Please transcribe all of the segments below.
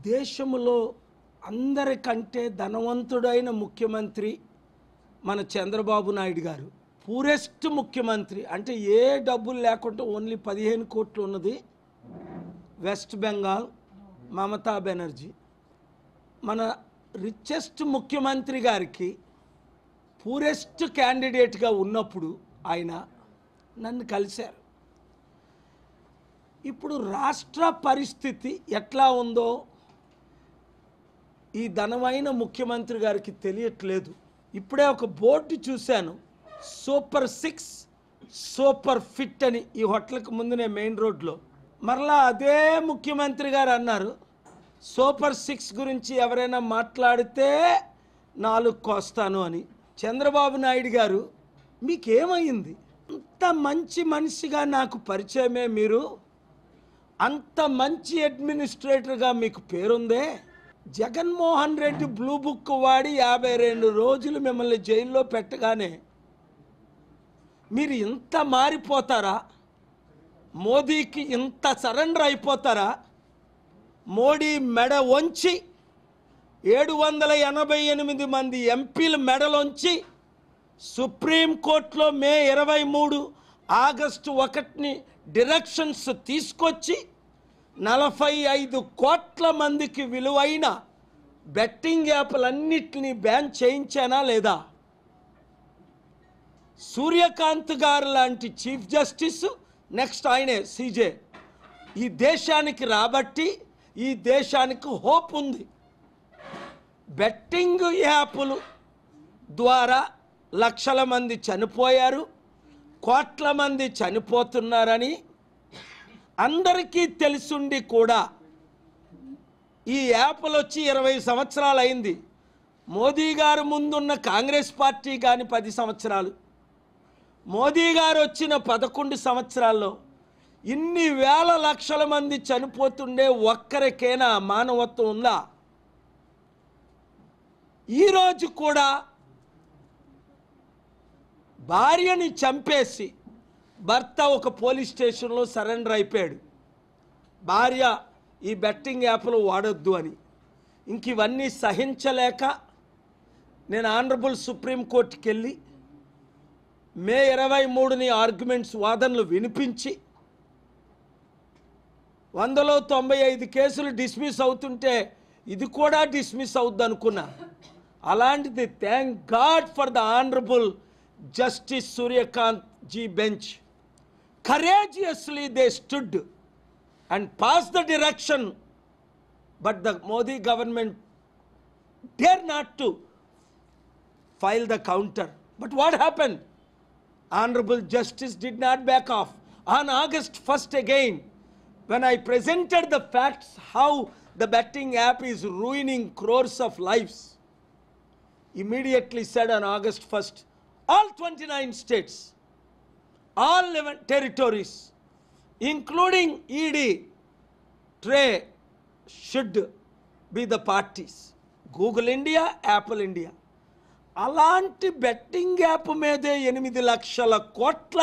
దేశంలో అందరికంటే ధనవంతుడైన ముఖ్యమంత్రి మన చంద్రబాబు నాయుడు గారు. పూరెస్ట్ ముఖ్యమంత్రి అంటే ఏ డబ్బులు లేకుండా ఓన్లీ 15 కోట్లు ఉన్నది వెస్ట్ బెంగాల్ మమతా బెనర్జీ. మన రిచెస్ట్ ముఖ్యమంత్రి గారికి పూరెస్ట్ క్యాండిడేట్గా ఉన్నప్పుడు ఆయన నన్ను కలిశారు. ఇప్పుడు రాష్ట్ర పరిస్థితి ఎట్లా ఉందో ఈ ధనమైన ముఖ్యమంత్రి గారికి తెలియట్లేదు. ఇప్పుడే ఒక బోర్డు చూశాను, సూపర్ 6 సూపర్ ఫిట్ అని, ఈ హోటల్కి ముందునే మెయిన్ రోడ్లో. మరలా అదే ముఖ్యమంత్రి గారు అన్నారు, సూపర్ 6 గురించి ఎవరైనా మాట్లాడితే 4 కోస్తాను అని. చంద్రబాబు నాయుడు గారు మీకేమైంది? అంత మంచి మనిషిగా నాకు పరిచయమే మీరు, అంత మంచి అడ్మినిస్ట్రేటర్గా మీకు పేరుందే. జగన్మోహన్ రెడ్డి బ్లూ బుక్ వాడి 52 రోజులు మిమ్మల్ని జైల్లో పెట్టగానే మీరు ఇంత మారిపోతారా? మోదీకి ఇంత సరెండర్ అయిపోతారా? మోడీ మెడ వంచి 788 మంది ఎంపీల మెడలోంచి సుప్రీంకోర్టులో మే 23 ఆగస్టు 1 డైరెక్షన్స్ తీసుకొచ్చి 45 కోట్ల మందికి విలువైన బెట్టింగ్ యాప్లన్నిటినీ బ్యాన్ చేయించానా లేదా? సూర్యకాంత్ గారు లాంటి చీఫ్ జస్టిస్, నెక్స్ట్ ఆయనే సీజే, ఈ దేశానికి రాబట్టి ఈ దేశానికి హోప్ ఉంది. బెట్టింగ్ యాప్లు ద్వారా లక్షల మంది చనిపోయారు, కోట్ల మంది చనిపోతున్నారని అందరికీ తెలుసుండి కూడా ఈ యాప్లు వచ్చి 20 సంవత్సరాలు అయింది. మోదీ గారు ముందున్న కాంగ్రెస్ పార్టీ కానీ 10 సంవత్సరాలు, మోదీ గారు వచ్చిన 11 సంవత్సరాల్లో ఇన్ని వేల లక్షల మంది చనిపోతుండే ఒక్కరికైనా మానవత్వం ఉందా? ఈరోజు కూడా భార్యని చంపేసి భర్త ఒక పోలీస్ స్టేషన్లో సరెండర్ అయిపోయాడు. భార్య ఈ బెట్టింగ్ యాప్లు వాడొద్దు అని. ఇంక ఇవన్నీ సహించలేక నేను ఆనరబుల్ సుప్రీంకోర్టుకి వెళ్ళి మే 23 ఆర్గ్యుమెంట్స్ వాదనలు వినిపించి 195 కేసులు డిస్మిస్ అవుతుంటే ఇది కూడా డిస్మిస్ అవుద్ది అనుకున్నా. అలాంటిది thank God for the honourable justice Suryakant ji bench. courageously they stood and passed the direction, but the Modi government dare not to file the counter. But what happened? Honorable Justice did not back off. On August 1st again, when I presented the facts how the betting app is ruining crores of lives, immediately said on August 1st, all 29 states, all 11 territories, including ED, TRAE, should be the parties. Google India, Apple India. అలాంటి betting app మీదే 8 లక్షల కోట్ల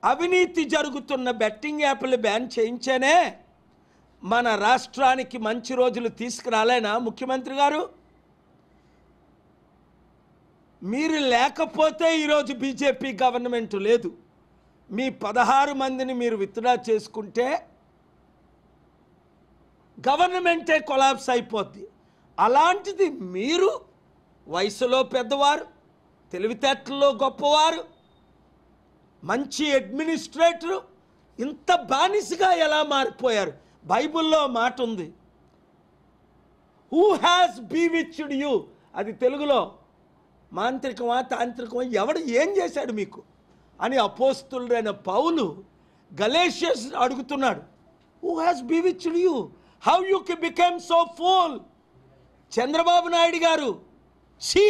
అవినీతి జరుగుతున్న betting యాప్లు ban చేయించేనే మన రాష్ట్రానికి మంచి రోజులు తీసుకురాలేనా ముఖ్యమంత్రి గారు? మీరు లేకపోతే ఈరోజు బీజేపీ గవర్నమెంట్ లేదు. మీ 16 మందిని మీరు విత్డ్రా చేసుకుంటే గవర్నమెంటే కొలాప్స్ అయిపోద్ది. అలాంటిది మీరు వయసులో పెద్దవారు, తెలివితేటల్లో గొప్పవారు, మంచి అడ్మినిస్ట్రేటరు, ఇంత బానిసగా ఎలా మారిపోయారు? బైబిల్లో మాట ఉంది, హూ హ్యాస్ బీవిచ్డ్ యూ, అది తెలుగులో మాంత్రికమా తాంత్రికమా, ఎవడు ఏం చేశాడు మీకు అని అపోస్తులుడైన పౌలు గలేషియస్ అడుగుతున్నాడు. Who has bewitched you, how you became so fool? Chandrababu Naidu garu ఛీ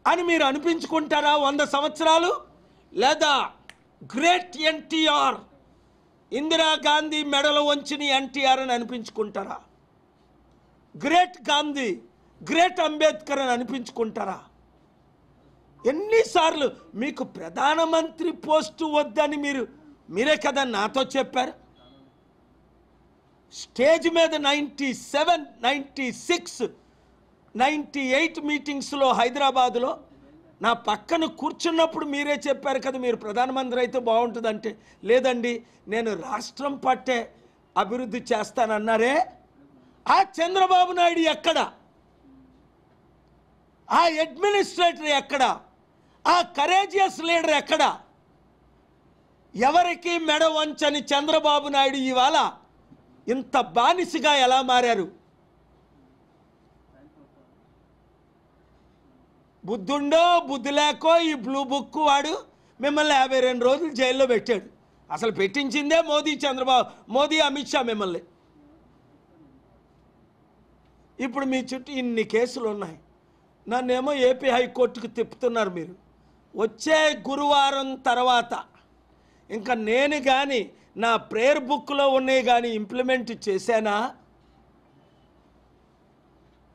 అని మీరు అనిపించుకుంటారా 100 సంవత్సరాలు? లేదా గ్రేట్ ఎన్టీఆర్, ఇందిరాగాంధీ మెడలు వంచిన ఎన్టీఆర్ అని అనిపించుకుంటారా? గ్రేట్ గాంధీ, గ్రేట్ అంబేద్కర్ అని అనిపించుకుంటారా? ఎన్నిసార్లు మీకు ప్రధానమంత్రి పోస్టు వద్దని మీరే కదా నాతో చెప్పారు. స్టేజ్ మీద 97, 96, 98 మీటింగ్స్లో హైదరాబాదులో నా పక్కన కూర్చున్నప్పుడు మీరే చెప్పారు కదా, మీరు ప్రధానమంత్రి అయితే బాగుంటుందంటే, లేదండి నేను రాష్ట్రం పట్టే అభివృద్ధి చేస్తానన్నారే. ఆ చంద్రబాబు నాయుడు ఎక్కడ? ఆ అడ్మినిస్ట్రేటర్ ఎక్కడ? ఆ కరేజియస్ లీడర్ ఎక్కడ? ఎవరికి మెడ వంచని చంద్రబాబు నాయుడు ఇవాళ ఇంత బానిసగా ఎలా మారారు? బుద్ధుండో బుద్ధి లేకో ఈ బ్లూ బుక్ వాడు మిమ్మల్ని 52 రోజులు జైల్లో పెట్టాడు. అసలు పెట్టించిందే మోదీ అమిత్ షా మిమ్మల్ని. ఇప్పుడు మీ చుట్టూ ఇన్ని కేసులు ఉన్నాయి. నన్నేమో ఏపీ హైకోర్టుకు తిప్పుతున్నారు మీరు. వచ్చే గురువారం తర్వాత ఇంకా నేను కానీ నా ప్రేయర్ బుక్లో ఉన్నాయి కానీ ఇంప్లిమెంట్ చేశానా,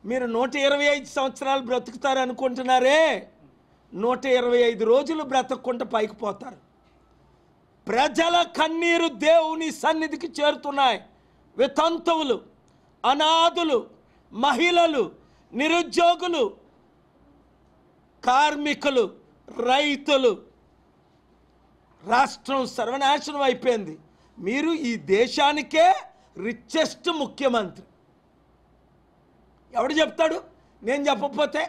మీరు 125 సంవత్సరాలు బ్రతుకుతారు అనుకుంటున్నారే, 125 రోజులు బ్రతకకుండా పైకి పోతారు. ప్రజల కన్నీరు దేవుని సన్నిధికి చేరుతున్నాయి. వితంతువులు, అనాథులు, మహిళలు, నిరుద్యోగులు, కార్మికులు, రైతులు, రాష్ట్రం సర్వనాశనం అయిపోయింది. మీరు ఈ దేశానికే రిచెస్ట్ ముఖ్యమంత్రి. ఎవడు చెప్తాడు? నేను చెప్పకపోతే